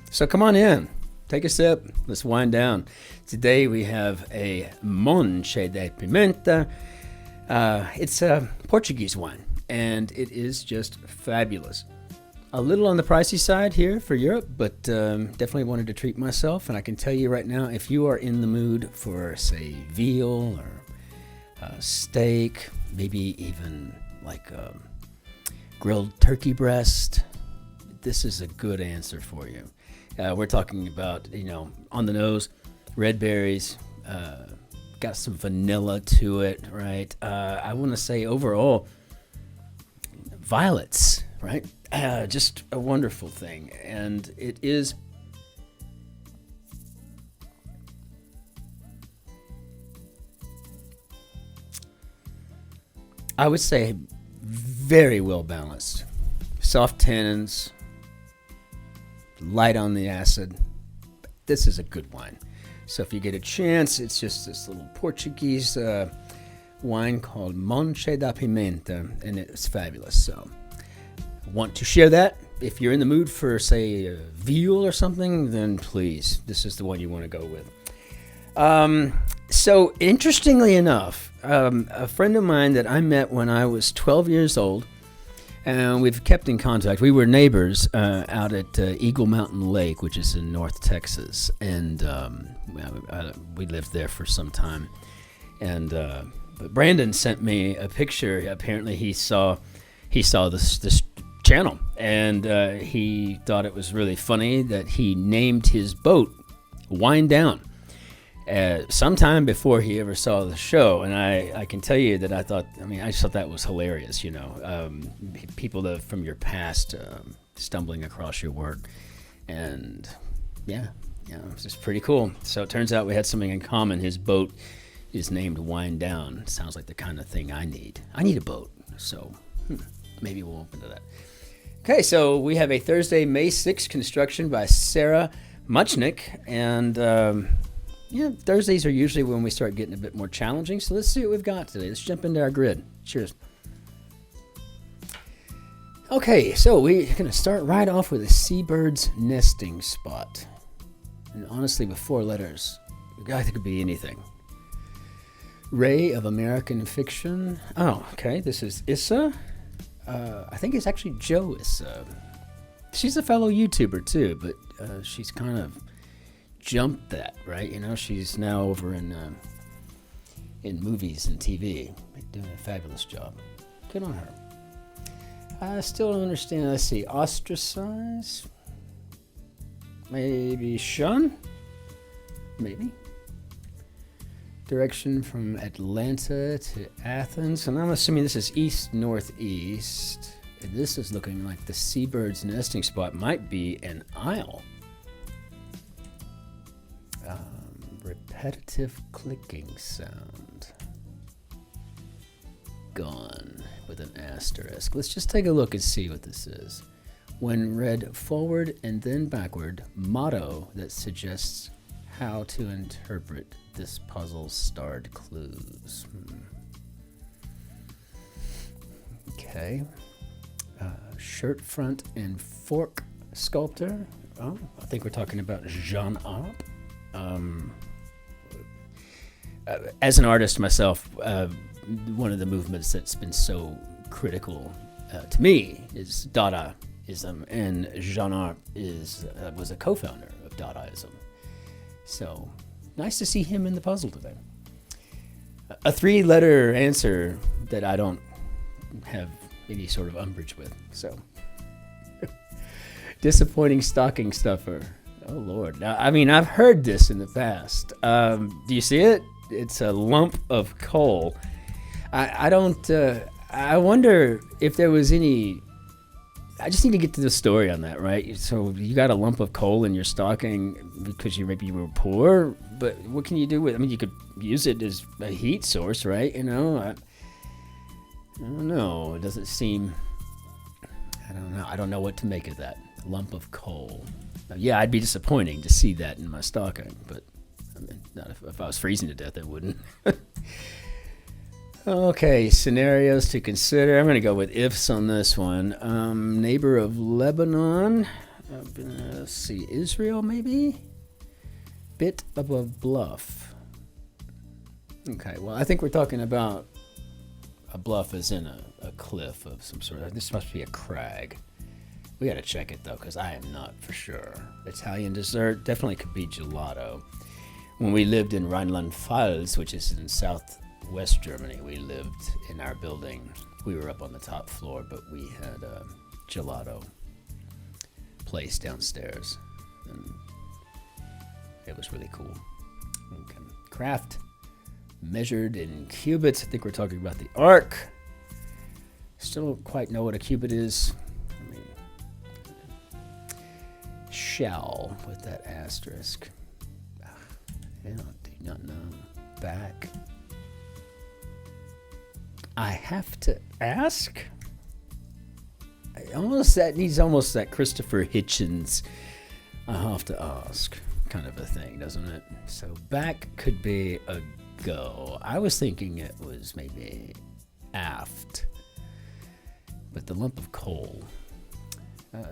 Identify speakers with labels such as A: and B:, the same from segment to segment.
A: So come on in, take a sip, let's wind down. Today we have a Monche de Pimenta. It's a Portuguese wine, and it is just fabulous. A little on the pricey side here for Europe, but definitely wanted to treat myself. And I can tell you right now, if you are in the mood for, say, veal or steak, maybe even like grilled turkey breast, this is a good answer for you. We're talking about, on the nose, red berries, got some vanilla to it, right? I want to say overall, violets, right? Just a wonderful thing. And it is, I would say, very well balanced. Soft tannins, light on the acid. This is a good wine. So if you get a chance, it's just this little Portuguese wine called Monche da Pimenta, and it's fabulous. So want to share that. If you're in the mood for, say, veal or something, then please, this is the one you want to go with. So interestingly enough, a friend of mine that I met when I was 12 years old, and we've kept in contact. We were neighbors out at Eagle Mountain Lake, which is in North Texas, and we lived there for some time. And but Brandon sent me a picture. Apparently, he saw this channel, and he thought it was really funny that he named his boat Wind Down. Sometime before he ever saw the show, and I can tell you that I just thought that was hilarious. People from your past stumbling across your work, and it's just pretty cool. So it turns out we had something in common. His boat is named Wind Down. Sounds like the kind of thing I need. I need a boat, so maybe we'll open to that. Okay, so we have a Thursday, May 6th construction by Sarah Muchnick, and Thursdays are usually when we start getting a bit more challenging. So let's see what we've got today. Let's jump into our grid. Cheers. Okay, so we're going to start right off with a seabird's nesting spot. And honestly, with 4 letters, I think it could be anything. Ray of American Fiction. Oh, okay. This is Issa. I think it's actually Joe Issa. She's a fellow YouTuber too, but she's kind of jumped that, right? She's now over in movies and TV, doing a fabulous job. Good on her. I still don't understand. Let's see. Ostracize? Maybe shun? Maybe. Direction from Atlanta to Athens. And I'm assuming this is east-northeast. And this is looking like the seabird's nesting spot might be an isle. Repetitive clicking sound. Gone with an asterisk. Let's just take a look and see what this is. When read forward and then backward, motto that suggests how to interpret this puzzle's starred clues. Okay. Shirt front and fork sculptor. Oh, I think we're talking about Jean Arp. As an artist myself, one of the movements that's been so critical to me is Dadaism, and Jean Arp was a co-founder of Dadaism. So nice to see him in the puzzle today. A 3-letter answer that I don't have any sort of umbrage with. So disappointing stocking stuffer. Oh, Lord. Now, I've heard this in the past. Do you see it? It's a lump of coal. I wonder if there was any... I just need to get to the story on that, right? So you got a lump of coal in your stocking because maybe you were poor, but what can you do with it? You could use it as a heat source, right? I don't know. It doesn't seem... I don't know. I don't know what to make of that. Lump of coal. Yeah, I'd be disappointing to see that in my stocking, but not if I was freezing to death, I wouldn't. Okay, scenarios to consider. I'm going to go with ifs on this one. Neighbor of Lebanon. Let's see, Israel maybe? Bit of a bluff. Okay, well, I think we're talking about a bluff as in a cliff of some sort. This must be a crag. We gotta check it though, because I am not for sure. Italian dessert definitely could be gelato. When we lived in Rhineland-Pfalz, which is in southwest Germany, we lived in our building. We were up on the top floor, but we had a gelato place downstairs, and it was really cool. Okay. Craft measured in cubits. I think we're talking about the arc. Still don't quite know what a cubit is. I mean, shall with that asterisk. I do not know. Back. I have to ask. That needs almost that Christopher Hitchens. I have to ask kind of a thing, doesn't it? So back could be a go. I was thinking it was maybe aft, but the lump of coal.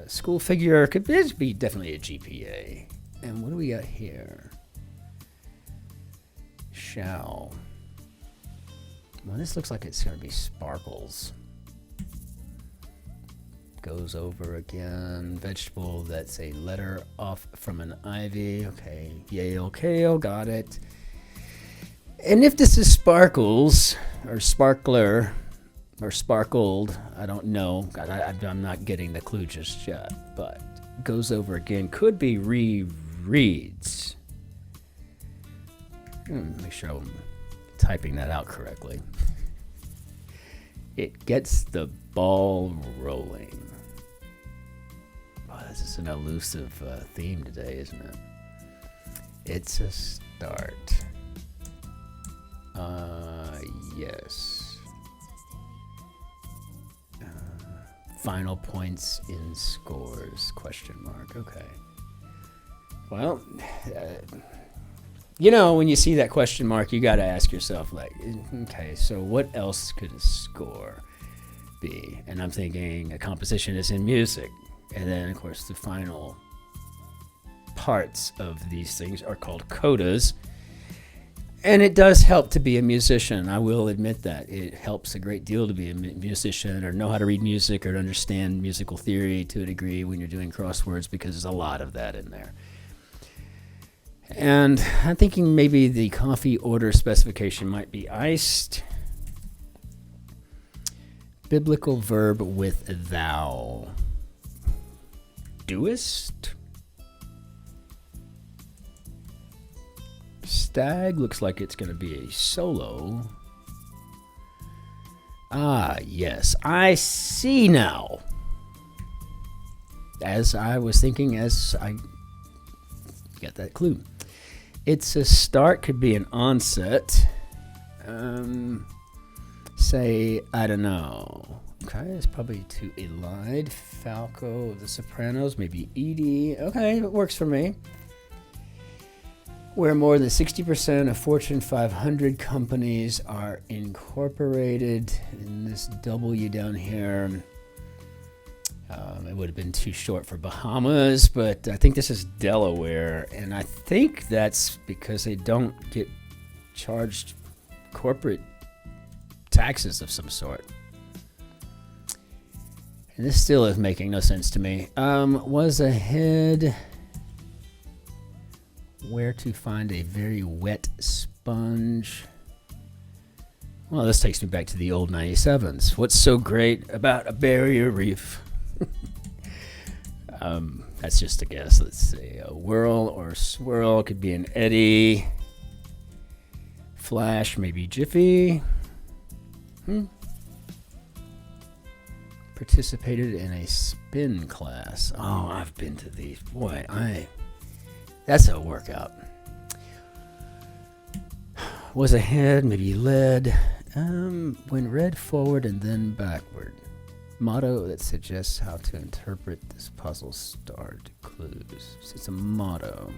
A: School figure could be definitely a GPA. And what do we got here? Shall. Well, this looks like it's going to be sparkles. Goes over again. Vegetable, that's a letter off from an ivy. Okay, Yale, kale, got it. And if this is sparkles, or sparkler, or sparkled, I don't know. I'm not getting the clue just yet. But goes over again. Could be rereads. Make sure I'm typing that out correctly. It gets the ball rolling. Wow, this is an elusive theme today, isn't it? It's a start. Yes. Final points in scores, question mark. Okay. Well, when you see that question mark, you got to ask yourself, like, okay, so what else could a score be? And I'm thinking a composition is in music. And then, of course, the final parts of these things are called codas. And it does help to be a musician. I will admit that. It helps a great deal to be a musician or know how to read music or to understand musical theory to a degree when you're doing crosswords, because there's a lot of that in there. And I'm thinking maybe the coffee order specification might be iced. Biblical verb with thou. Doest? Stag looks like it's going to be a solo. Ah, yes. I see now. As I was thinking, as I got that clue. It's a start, could be an onset. Say, I don't know. Okay, it's probably to Elide, Falco of the Sopranos, maybe Edie. Okay, it works for me. Where more than 60% of Fortune 500 companies are incorporated. In this W down here, it would have been too short for Bahamas, but I think this is Delaware, and I think that's because they don't get charged corporate taxes of some sort. And this still is making no sense to me. Was ahead where to find a very wet sponge. Well, this takes me back to the old 97s. What's so great about a barrier reef? That's just a guess. Let's see. A whirl or swirl could be an eddy. Flash, maybe jiffy. Participated in a spin class. Oh, I've been to these. Boy, that's a workout. Was ahead, maybe led. When read forward and then backward. Motto that suggests how to interpret this puzzle. Start clues. So it's a motto.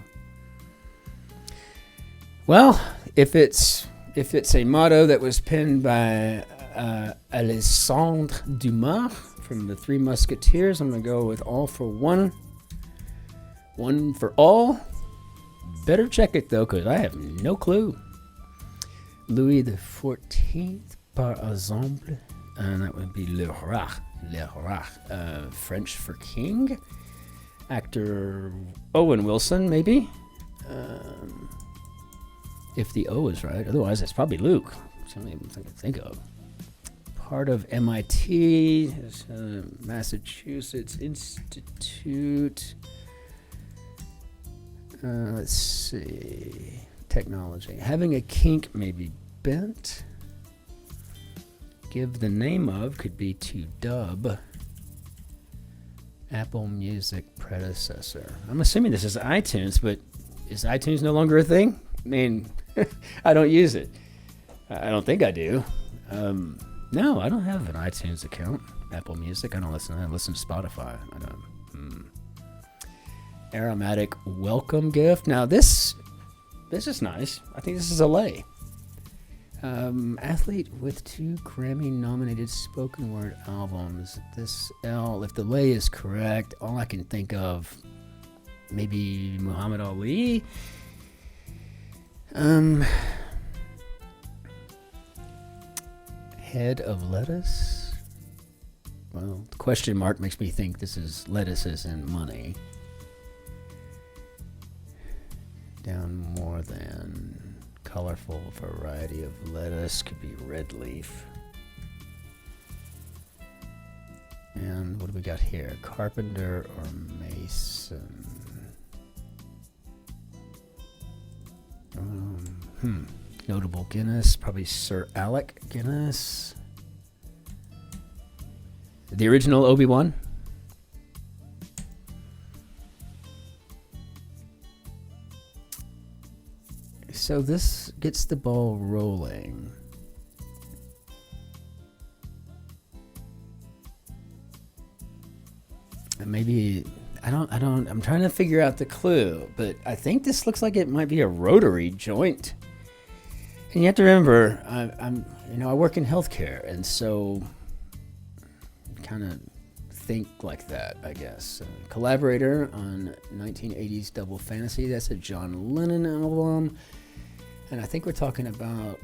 A: Well, if it's a motto that was penned by Alexandre Dumas from the Three Musketeers, I'm going to go with all for one. One for all. Better check it though, because I have no clue. Louis the 14th, par exemple. And that would be le roi. Le roi. French for king. Actor Owen Wilson, maybe. If the O is right. Otherwise, it's probably Luke. It's the only thing I can think of. Part of MIT, Massachusetts Institute. Let's see. Technology. Having a kink may be bent. Give the name of could be to dub. Apple Music predecessor. I'm assuming this is iTunes, but is iTunes no longer a thing? I mean, I don't use it. I don't think I do. No, I don't have an iTunes account. Apple Music. I don't listen. I listen to Spotify. I don't. Aromatic welcome gift. Now this is nice. I think this is a lay. Athlete with 2 Grammy-nominated spoken word albums. This L, if the lay is correct, all I can think of, maybe Muhammad Ali. Head of lettuce. Well, the question mark makes me think this is lettuces and money. Down more than. Colorful variety of lettuce, could be red leaf. And what do we got here? Carpenter or mason? Notable Guinness, probably Sir Alec Guinness. The original Obi-Wan? So this gets the ball rolling. And maybe I'm trying to figure out the clue, but I think this looks like it might be a rotary joint. And you have to remember, I work in healthcare, and so kind of think like that, I guess. Collaborator on 1980s Double Fantasy. That's a John Lennon album. And I think we're talking about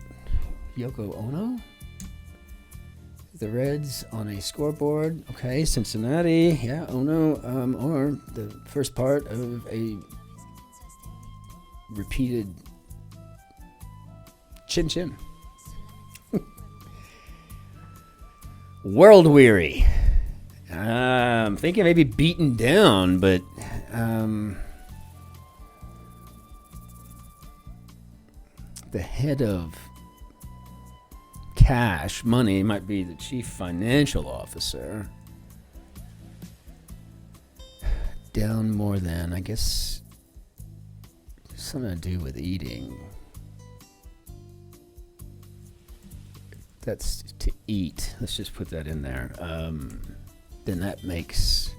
A: Yoko Ono. The Reds on a scoreboard. Okay, Cincinnati. Yeah, Ono. Or the first part of a repeated Cin-Cin. World weary. I'm thinking maybe beaten down, but the head of cash, money, might be the chief financial officer. Down more than, I guess, something to do with eating. That's to eat. Let's just put that in there. Then that makes,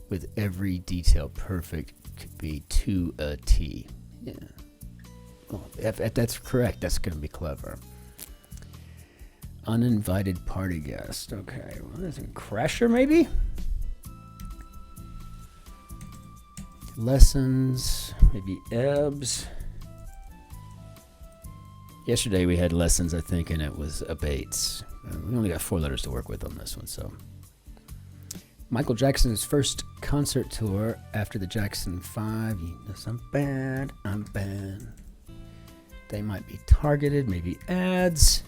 A: with every detail perfect, could be to a T. Yeah. Well, if that's correct, that's going to be clever. Uninvited party guest. Okay. Well, that's a crasher, maybe? Lessons. Maybe ebbs. Yesterday we had lessons, I think, and it was abates. We only got 4 letters to work with on this one, so. Michael Jackson's first concert tour after the Jackson 5. You know, I'm bad. They might be targeted, maybe ads.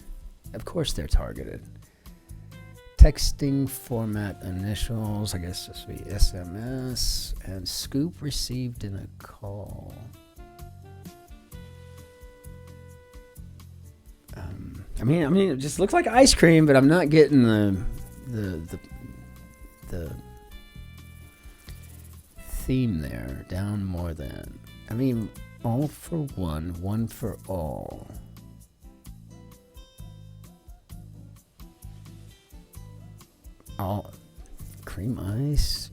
A: Of course they're targeted. Texting format initials, I guess this would be SMS. And scoop received in a call. I mean, it just looks like ice cream, but I'm not getting the theme there. Down more than. I mean, all for one, one for all. All cream ice.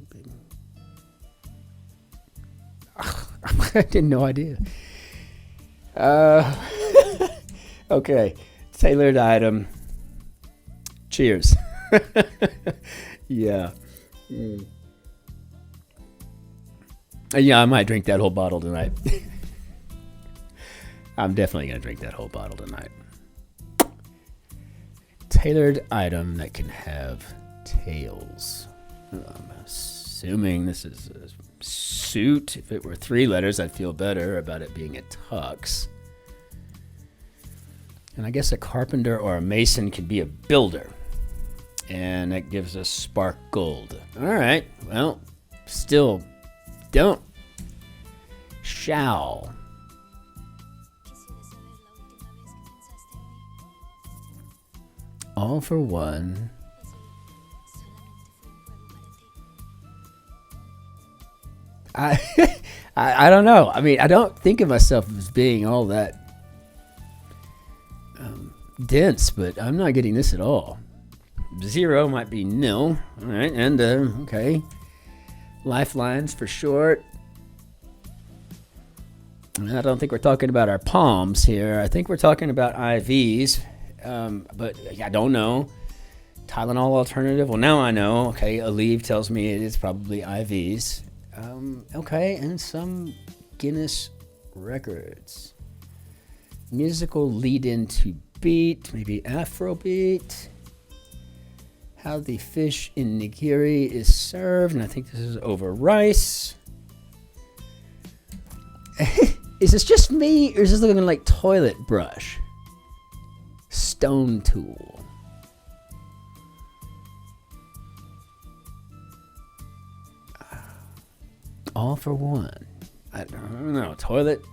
A: I had no idea. Okay, tailored item. Cheers. Yeah. Yeah, I might drink that whole bottle tonight. I'm definitely going to drink that whole bottle tonight. Tailored item that can have tails. I'm assuming this is a suit. If it were 3 letters, I'd feel better about it being a tux. And I guess a carpenter or a mason could be a builder. And that gives us spark gold. All right. Well, still don't. Shall. All for one. I don't know. I mean, I don't think of myself as being all that dense, but I'm not getting this at all. 0 might be nil. All right, and okay. Lifelines for short. I don't think we're talking about our palms here. I think we're talking about IVs, but I don't know. Tylenol alternative. Well, now I know. Okay, Aleve tells me it is probably IVs. Okay, and some Guinness records. Musical lead-in to beat, maybe Afrobeat. How the fish in nigiri is served, and I think this is over rice. Is this just me, or is this looking like toilet brush? Stone tool. All for one. I don't know. Toilet.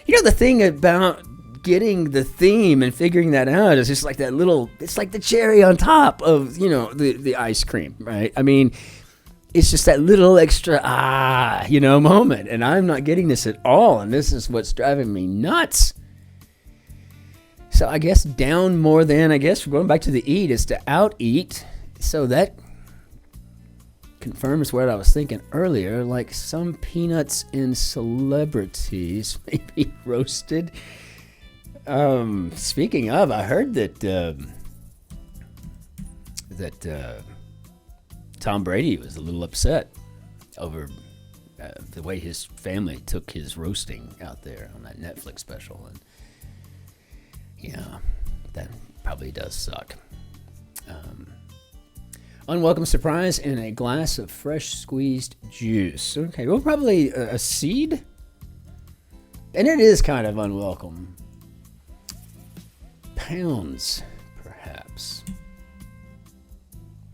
A: You know, the thing about getting the theme and figuring that out is just like that little, it's like the cherry on top of, you know, the ice cream, right? I mean, it's just that little extra, moment. And I'm not getting this at all. And this is what's driving me nuts. So I guess down more than, I guess, going back to the eat is to out eat. So that confirms what I was thinking earlier, like some peanuts in celebrities, maybe roasted. Speaking of, I heard that Tom Brady was a little upset over the way his family took his roasting out there on that Netflix special, and yeah, that probably does suck. Unwelcome surprise in a glass of fresh squeezed juice. Okay, well, probably a seed, and it is kind of unwelcome. Pounds, perhaps.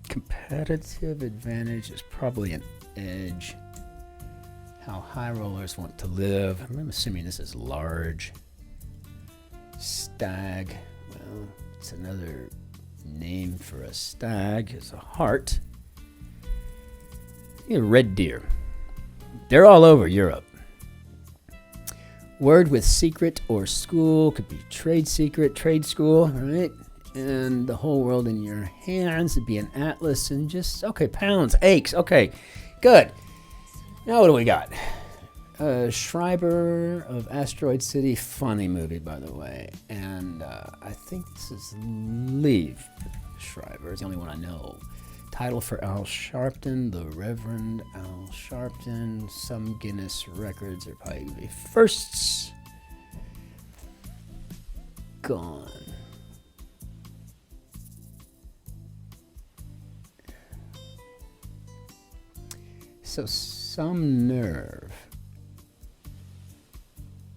A: Competitive advantage is probably an edge. How high rollers want to live. I'm assuming this is large. Stag. Well, it's another name for a stag. Is a heart. Red deer. They're all over Europe. Word with secret or school could be trade secret, trade school, right? And the whole world in your hands would be an atlas and just, okay, pounds, aches, okay, good. Now what do we got? Schreiber of Asteroid City, funny movie, by the way. And I think this is Leave Schreiber, it's the only one I know. Title for Al Sharpton, the Reverend Al Sharpton. Some Guinness records are probably going to be firsts. Gone. So some nerve.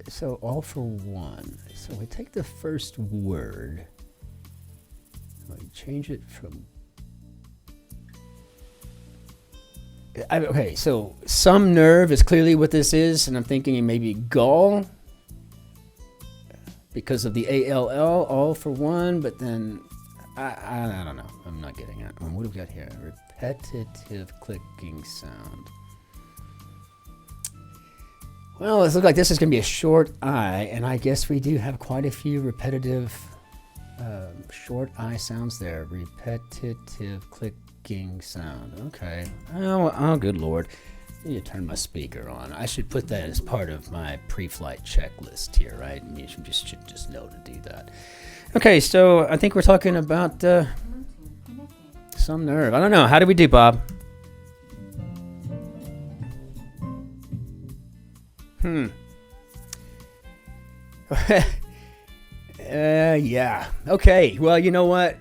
A: So all for one. So we take the first word. We change it from. Okay, so some nerve is clearly what this is, and I'm thinking maybe gall because of the ALL, all for one, but then I don't know. I'm not getting it. What do we got here? Repetitive clicking sound. Well, it looks like this is going to be a short I, and I guess we do have quite a few repetitive short I sounds there. Repetitive clicking sound. Okay. Oh, good Lord. I need to turn my speaker on. I should put that as part of my pre-flight checklist here, right? You should just know to do that. Okay, so I think we're talking about some nerve. I don't know. How do we do, Bob? Yeah. Okay. Well, you know what?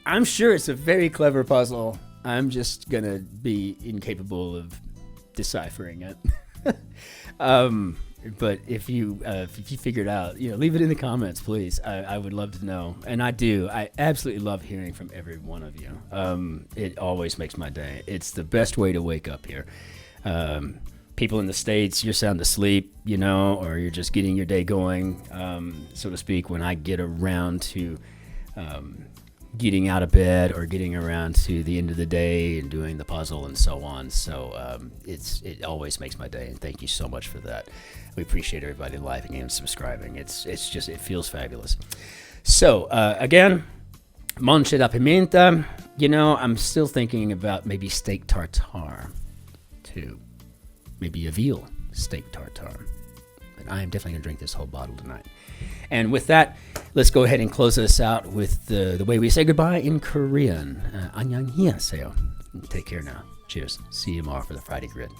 A: I'm sure it's a very clever puzzle. I'm just gonna be incapable of deciphering it. But if you figure it out, leave it in the comments, please. I would love to know, and I do. I absolutely love hearing from every one of you. It always makes my day. It's the best way to wake up here. People in the States, you're sound asleep, or you're just getting your day going, so to speak. When I get around to getting out of bed or getting around to the end of the day and doing the puzzle and so on. So it always makes my day, and thank you so much for that. We appreciate everybody liking and subscribing. It feels fabulous. So again, manche da pimenta. I'm still thinking about maybe steak tartare too. Maybe a veal steak tartare. But I am definitely going to drink this whole bottle tonight. And with that, let's go ahead and close this out with the way we say goodbye in Korean. Annyeonghaseyo. Take care now. Cheers. See you tomorrow for the Friday Grid.